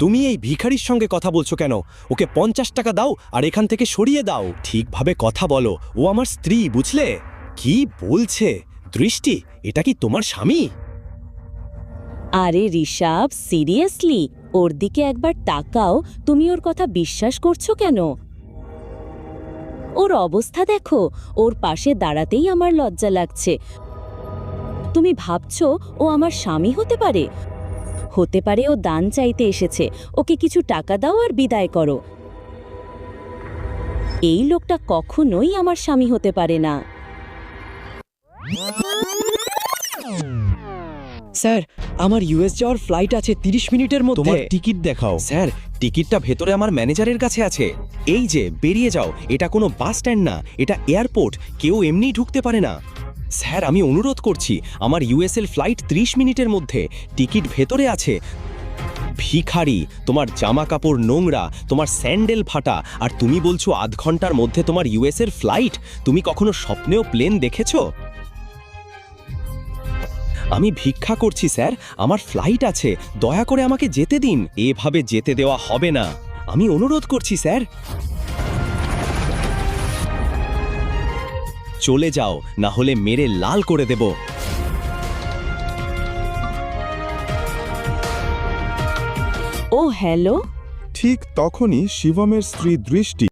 তুমি এই ভিখারির সঙ্গে কথা বলছো কেন? ওকে 50 টাকা দাও আর এখান থেকে সরিয়ে দাও। ঠিকভাবে কথা বলো, ও আমার স্ত্রী, বুঝলে? কি বলছে? দৃষ্টি, এটা কি তোমার স্বামী? আরে ঋষভ, সিরিয়াসলি ওর দিকে একবার তাকাও। তুমি ওর কথা বিশ্বাস করছো কেন? ওর অবস্থা দেখো, ওর পাশে দাঁড়াতেই আমার লজ্জা লাগছে। তুমি ভাবছো ও আমার স্বামী হতে পারে? হতে পারে ও দান চাইতে এসেছে। ওকে কিছু টাকা দাও আর বিদায় করো। এই লোকটা কখনোই আমার স্বামী হতে পারে না। স্যার, আমার ইউএস যাওয়ার ফ্লাইট আছে 30 মিনিটের মধ্যে। তোমার টিকিট দেখাও। স্যার, টিকিটটা ভেতরে আমার ম্যানেজারের কাছে আছে। এই যে, বেরিয়ে যাও। এটা কোনো বাস স্ট্যান্ড না, এটা এয়ারপোর্ট। কেউ এমনিই ঢুকতে পারে না। স্যার, আমি অনুরোধ করছি, আমার ইউএসএল ফ্লাইট 30 মিনিটের মধ্যে। টিকিট ভেতরে আছে। ভিখারি, তোমার জামা কাপড় নোংরা, তোমার স্যান্ডেল ফাটা, আর তুমি বলছো আধ ঘন্টার মধ্যে তোমার ইউএসএর ফ্লাইট? তুমি কখনো স্বপ্নেও প্লেন দেখেছো? আমি ভিক্ষা করছি স্যার, আমার ফ্লাইট আছে, দয়া করে আমাকে যেতে দিন। এভাবে যেতে দেওয়া হবে না, আমি অনুরোধ করছি স্যার। চলে যাও, না হলে মেরে লাল করে দেব। ও হ্যালো। ঠিক তখনই শিবমের স্ত্রী দৃষ্টি